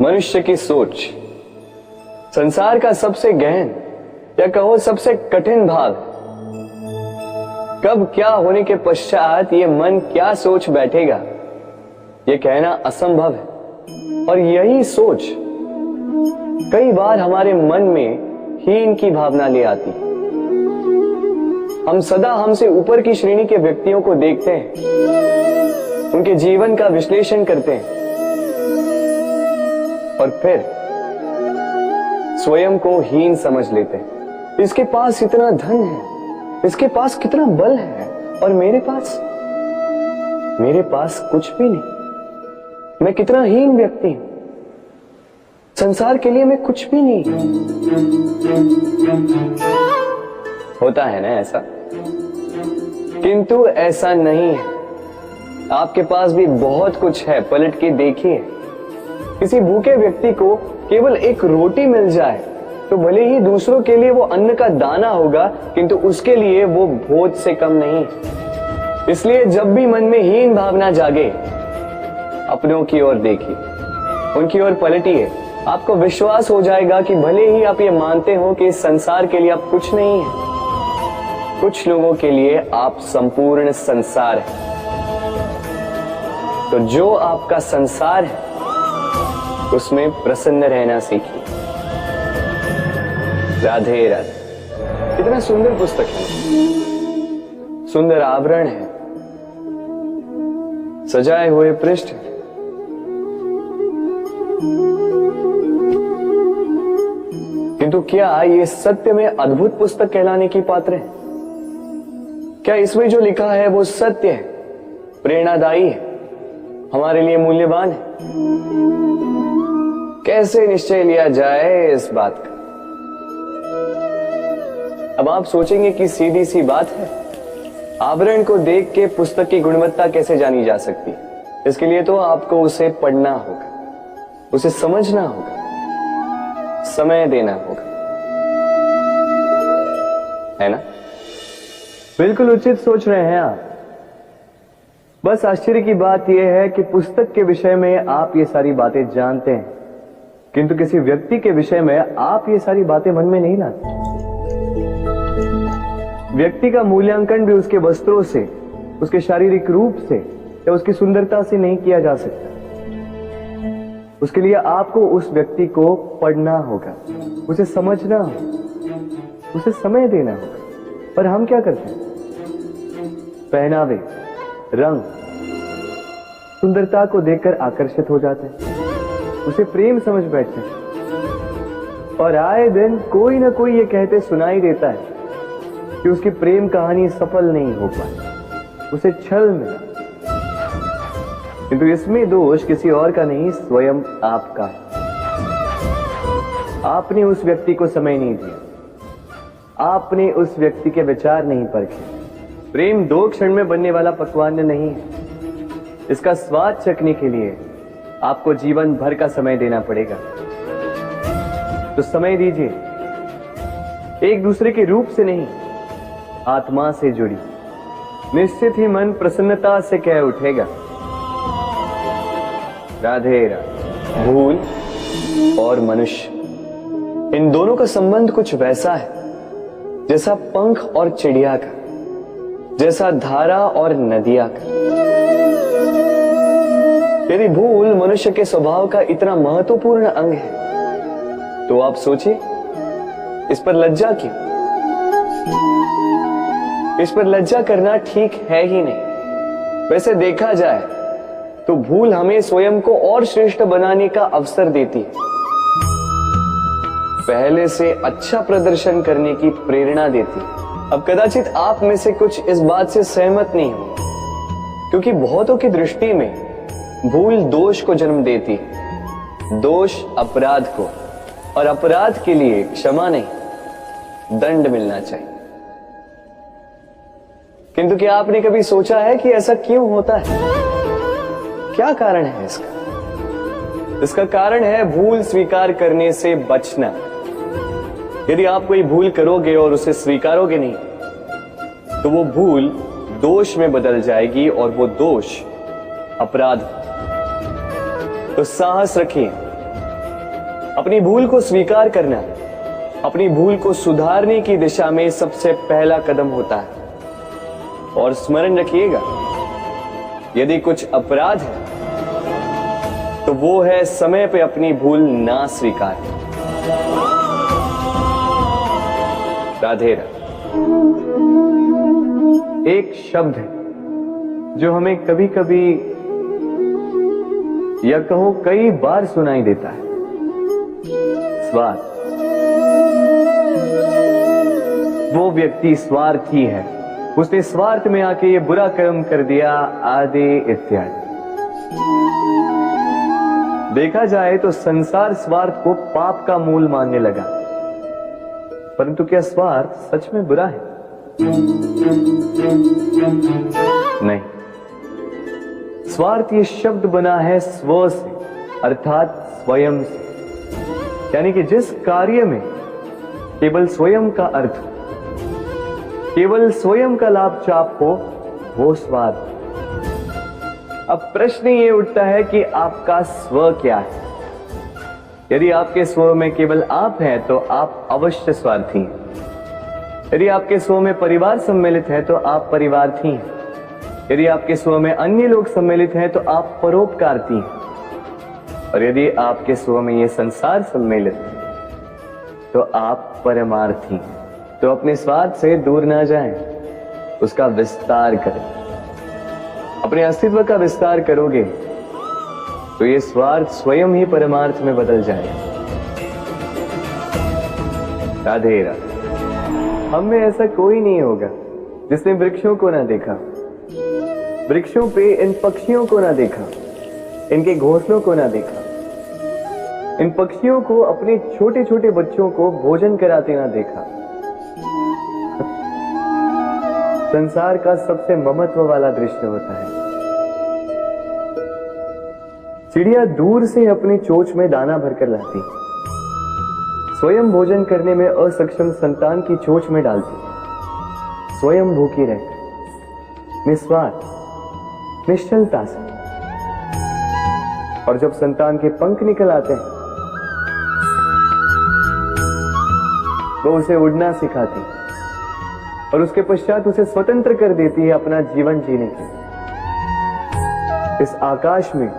मनुष्य की सोच संसार का सबसे गहन या कहो सबसे कठिन भाग। कब क्या होने के पश्चात ये मन क्या सोच बैठेगा, ये कहना असंभव है। और यही सोच कई बार हमारे मन में हीन की भावना ले आती। हम सदा हमसे ऊपर की श्रेणी के व्यक्तियों को देखते हैं, उनके जीवन का विश्लेषण करते हैं और फिर स्वयं को हीन समझ लेते हैं। इसके पास इतना धन है, इसके पास कितना बल है, और मेरे पास कुछ भी नहीं। मैं कितना हीन व्यक्ति हूं, संसार के लिए मैं कुछ भी नहीं। होता है ना ऐसा, किंतु ऐसा नहीं है। आपके पास भी बहुत कुछ है, पलट के देखिए। किसी भूखे व्यक्ति को केवल एक रोटी मिल जाए तो भले ही दूसरों के लिए वो अन्न का दाना होगा, किंतु उसके लिए वो भोज से कम नहीं। इसलिए जब भी मन में हीन भावना जागे, अपनों की ओर देखिए, उनकी ओर पलटिए। आपको विश्वास हो जाएगा कि भले ही आप ये मानते हो कि इस संसार के लिए आप कुछ नहीं है, कुछ लोगों के लिए आप संपूर्ण संसार है। तो जो आपका संसार है उसमें प्रसन्न रहना सीखिए। राधे राधे। कितना सुंदर पुस्तक है, सुंदर आवरण है, सजाए हुए पृष्ठ। किंतु क्या ये सत्य में अद्भुत पुस्तक कहलाने की पात्र है? क्या इसमें जो लिखा है वो सत्य है, प्रेरणादायी है, हमारे लिए मूल्यवान है? कैसे निश्चय लिया जाए इस बात का? अब आप सोचेंगे कि सीधी सी बात है, आवरण को देख के पुस्तक की गुणवत्ता कैसे जानी जा सकती है? इसके लिए तो आपको उसे पढ़ना होगा, उसे समझना होगा, समय देना होगा, है ना? बिल्कुल उचित सोच रहे हैं आप। बस आश्चर्य की बात यह है कि पुस्तक के विषय में आप ये सारी बातें जानते हैं, किंतु किसी व्यक्ति के विषय में आप ये सारी बातें मन में नहीं लाते। व्यक्ति का मूल्यांकन भी उसके वस्त्रों से, उसके शारीरिक रूप से या उसकी सुंदरता से नहीं किया जा सकता। उसके लिए आपको उस व्यक्ति को पढ़ना होगा, उसे समझना होगा, उसे समय देना होगा। पर हम क्या करते हैं? पहनावे, रंग, सुंदरता को देखकर आकर्षित हो जाते हैं, उसे प्रेम समझ बैठते हैं, और आए दिन कोई ना कोई ये कहते सुनाई देता है कि उसकी प्रेम कहानी सफल नहीं हो पाई, उसे छल मिला। किंतु इसमें दोष किसी और का नहीं, स्वयं आपका है। आपने उस व्यक्ति को समय नहीं दिया, आपने उस व्यक्ति के विचार नहीं परखे। प्रेम 2 क्षण में बनने वाला पकवान नहीं है, इसका स्वाद चखने के लिए आपको जीवन भर का समय देना पड़ेगा। तो समय दीजिए, एक दूसरे के रूप से नहीं, आत्मा से जुड़ी। निश्चित ही मन प्रसन्नता से कह उठेगा, राधे राधे। भूल और मनुष्य, इन दोनों का संबंध कुछ वैसा है जैसा पंख और चिड़िया का, जैसा धारा और नदिया का। यदि भूल मनुष्य के स्वभाव का इतना महत्वपूर्ण अंग है तो आप सोचिए, इस पर लज्जा क्यों? इस पर लज्जा करना ठीक है ही नहीं। वैसे देखा जाए तो भूल हमें स्वयं को और श्रेष्ठ बनाने का अवसर देती है, पहले से अच्छा प्रदर्शन करने की प्रेरणा देती है। अब कदाचित आप में से कुछ इस बात से सहमत नहीं हो, क्योंकि बहुतों की दृष्टि में भूल दोष को जन्म देती है, दोष अपराध को, और अपराध के लिए क्षमा नहीं, दंड मिलना चाहिए। किंतु क्या आपने कभी सोचा है कि ऐसा क्यों होता है? क्या कारण है इसका? इसका कारण है भूल स्वीकार करने से बचना। यदि आप कोई भूल करोगे और उसे स्वीकारोगे नहीं, तो वो भूल दोष में बदल जाएगी, और वो दोष अपराध। तो साहस रखिए, अपनी भूल को स्वीकार करना अपनी भूल को सुधारने की दिशा में सबसे पहला कदम होता है। और स्मरण रखिएगा, यदि कुछ अपराध है तो वो है समय पे अपनी भूल ना स्वीकार। राधे राधे। एक शब्द है जो हमें कभी कभी या कहो कई बार सुनाई देता है, स्वार्थ। वो व्यक्ति स्वार्थी है, उसने स्वार्थ में आके ये बुरा कर्म कर दिया, आदि इत्यादि। देखा जाए तो संसार स्वार्थ को पाप का मूल मानने लगा, परंतु क्या स्वार्थ सच में बुरा है? नहीं। स्वार्थ ये शब्द बना है स्व से, अर्थात स्वयं से। यानी कि जिस कार्य में केवल स्वयं का अर्थ हो, केवल स्वयं का लाभ चाप हो, वो स्वार्थ। अब प्रश्न ये उठता है कि आपका स्व क्या है? यदि आपके स्व में केवल आप हैं तो आप अवश्य स्वार्थी हैं। यदि आपके स्व में परिवार सम्मिलित है तो आप परिवार्थी हैं। यदि आपके स्व में अन्य लोग सम्मिलित हैं तो आप परोपकारती हैं। और यदि आपके स्व में ये संसार सम्मिलित है तो आप परमार्थी हैं। तो अपने स्वार्थ से दूर ना जाएं, उसका विस्तार करें। अपने अस्तित्व का विस्तार करोगे तो ये स्वार्थ स्वयं ही परमार्थ में बदल जाएगा। राधे राधे। हम में ऐसा कोई नहीं होगा जिसने वृक्षों को ना देखा, वृक्षों पे इन पक्षियों को ना देखा, इनके घोंसलों को ना देखा, इन पक्षियों को अपने छोटे छोटे बच्चों को भोजन कराते ना देखा। संसार का सबसे ममत्व वाला दृश्य होता है। चिड़िया दूर से अपनी चोंच में दाना भरकर लाती, स्वयं भोजन करने में असक्षम संतान की चोंच में डालती, स्वयं भूखी रहती, निस्वार्थ निश्चलता से। और जब संतान के पंख निकल आते हैं वो उसे उड़ना सिखाती और उसके पश्चात उसे स्वतंत्र कर देती है अपना जीवन जीने के। इस आकाश में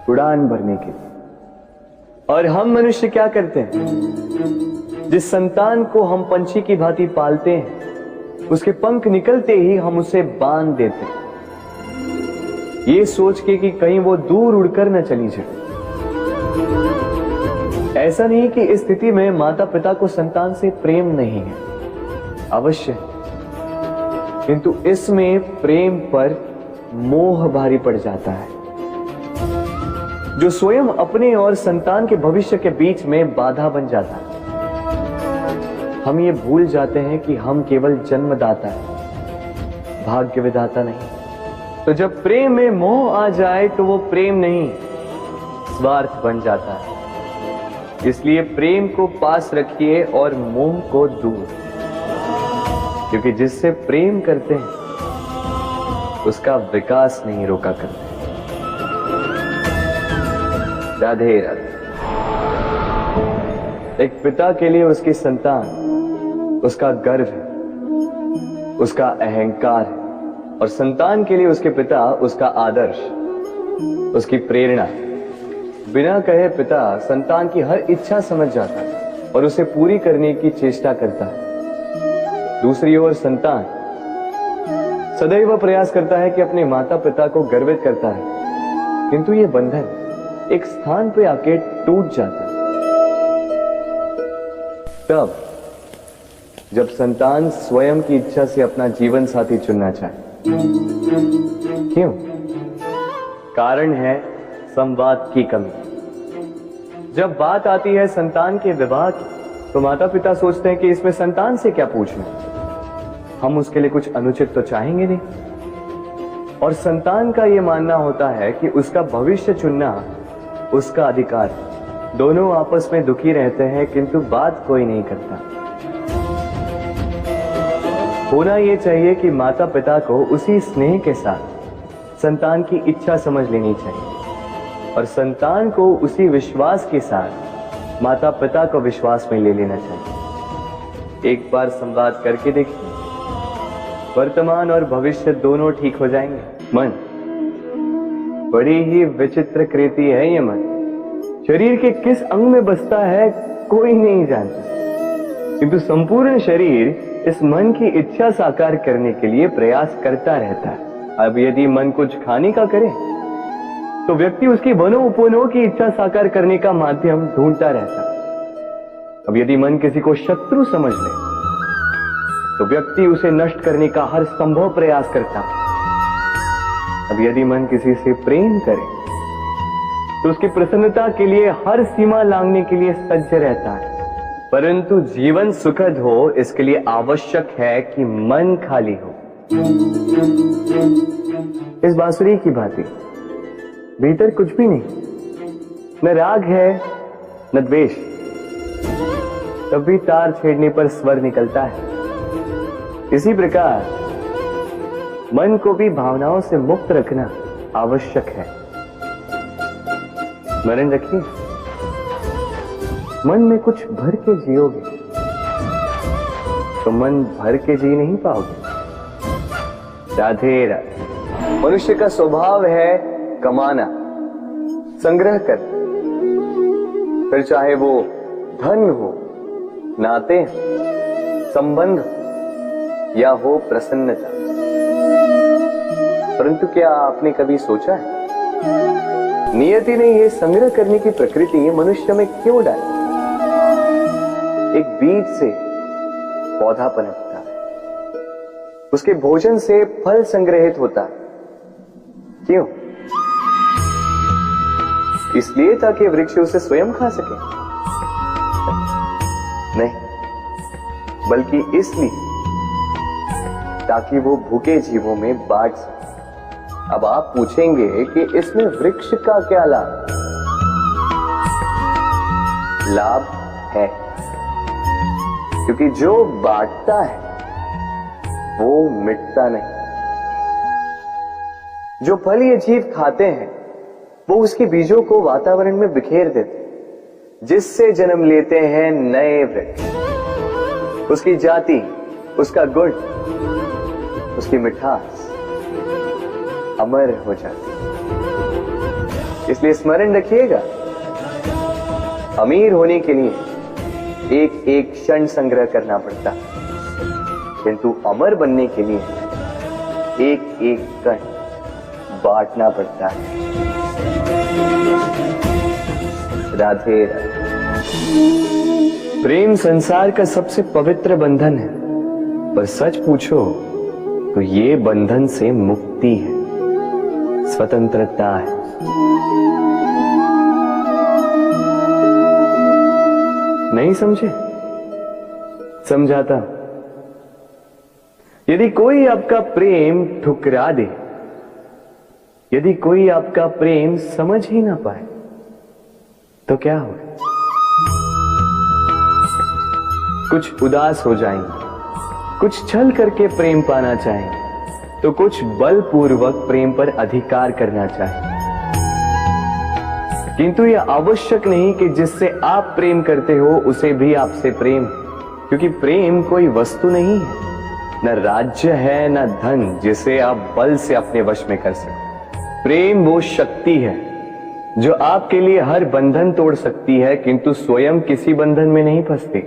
उड़ान भरने के। और हम मनुष्य क्या करते हैं? जिस संतान को हम पंछी की भांति पालते हैं, उसके पंख निकलते ही हम उसे बांध देते हैं, ये सोच के कि कहीं वो दूर उड़कर न चली जाए। ऐसा नहीं कि इस स्थिति में माता पिता को संतान से प्रेम नहीं है, अवश्य, किंतु इसमें प्रेम पर मोह भारी पड़ जाता है, जो स्वयं अपने और संतान के भविष्य के बीच में बाधा बन जाता है। हम ये भूल जाते हैं कि हम केवल जन्मदाता हैं, भाग्य विधाता नहीं। तो जब प्रेम में मोह आ जाए तो वो प्रेम नहीं, स्वार्थ बन जाता है। इसलिए प्रेम को पास रखिए और मोह को दूर, क्योंकि जिससे प्रेम करते हैं उसका विकास नहीं रोका करते। राधे राधे। एक पिता के लिए उसकी संतान उसका गर्व है, उसका अहंकार है, और संतान के लिए उसके पिता उसका आदर्श, उसकी प्रेरणा। बिना कहे पिता संतान की हर इच्छा समझ जाता है और उसे पूरी करने की चेष्टा करता है। दूसरी ओर संतान सदैव प्रयास करता है कि अपने माता पिता को गर्वित करता है, किंतु ये बंधन एक स्थान पे आके टूट जाता है। तब जब संतान स्वयं की इच्छा से अपना जीवन साथी चुनना चाहे। क्यों? कारण है संवाद की कमी। जब बात आती है संतान के विवाह की, तो माता पिता सोचते हैं कि इसमें संतान से क्या पूछना, हम उसके लिए कुछ अनुचित तो चाहेंगे नहीं। और संतान का यह मानना होता है कि उसका भविष्य चुनना उसका अधिकार। दोनों आपस में दुखी रहते हैं, किंतु बात कोई नहीं करता। होना यह चाहिए कि माता पिता को उसी स्नेह के साथ संतान की इच्छा समझ लेनी चाहिए, और संतान को उसी विश्वास के साथ माता पिता को विश्वास में ले लेना चाहिए। एक बार संवाद करके देखिए, वर्तमान और भविष्य दोनों ठीक हो जाएंगे। मन बड़ी ही विचित्र कृति है ये मन। शरीर के किस अंग में बसता है कोई नहीं जानता, किंतु संपूर्ण शरीर इस मन की इच्छा साकार करने के लिए प्रयास करता रहता है। अब यदि मन कुछ खाने का करे तो व्यक्ति उसकी बनो उपनो की इच्छा साकार करने का माध्यम ढूंढता रहता है। अब यदि मन किसी को शत्रु समझ ले तो व्यक्ति उसे नष्ट करने का हर संभव प्रयास करता है। अब यदि मन किसी से प्रेम करे तो उसकी प्रसन्नता के लिए हर सीमा लांघने के लिए सज्ज रहता है। परंतु जीवन सुखद हो इसके लिए आवश्यक है कि मन खाली हो। इस बांसुरी की भांति भीतर कुछ भी नहीं, न राग है न द्वेष, तब भी तार छेड़ने पर स्वर निकलता है। इसी प्रकार मन को भी भावनाओं से मुक्त रखना आवश्यक है। स्मरण रखिए, मन में कुछ भर के जियोगे तो मन भर के जी नहीं पाओगे। राधे राधे। मनुष्य का स्वभाव है कमाना, संग्रह कर, फिर चाहे वो धन हो, नाते, संबंध या हो प्रसन्नता। परंतु क्या आपने कभी सोचा है नियति ने यह संग्रह करने की प्रकृति मनुष्य में क्यों डाली? एक बीज से पौधा पनपता है, उसके भोजन से फल संग्रहित होता है। क्यों? इसलिए ताकि वृक्ष उसे स्वयं खा सके? नहीं, बल्कि इसलिए ताकि वो भूखे जीवों में बांट सके। अब आप पूछेंगे कि इसमें वृक्ष का क्या लाभ? लाभ है, क्योंकि जो बांटता है वो मिटता नहीं। जो फल ये जीव खाते हैं वो उसके बीजों को वातावरण में बिखेर देते हैं, जिससे जन्म लेते हैं नए वृक्ष। उसकी जाति, उसका गुण, उसकी मिठास अमर हो जाती है। इसलिए स्मरण रखिएगा, अमीर होने के लिए एक एक क्षण संग्रह करना पड़ता है, किंतु अमर बनने के लिए एक एक कण बांटना पड़ता है। राधे राधे। प्रेम संसार का सबसे पवित्र बंधन है, पर सच पूछो तो ये बंधन से मुक्ति है, स्वतंत्रता है। नहीं समझे? समझाता। यदि कोई आपका प्रेम ठुकरा दे, यदि कोई आपका प्रेम समझ ही ना पाए तो क्या होगा? कुछ उदास हो जाएंगे, कुछ छल करके प्रेम पाना चाहेंगे, तो कुछ बलपूर्वक प्रेम पर अधिकार करना चाहेंगे। किंतु यह आवश्यक नहीं कि जिससे आप प्रेम करते हो उसे भी आपसे प्रेम, क्योंकि प्रेम कोई वस्तु नहीं है, न राज्य है न धन जिसे आप बल से अपने वश में कर सको। प्रेम वो शक्ति है जो आपके लिए हर बंधन तोड़ सकती है, किंतु स्वयं किसी बंधन में नहीं फंसती।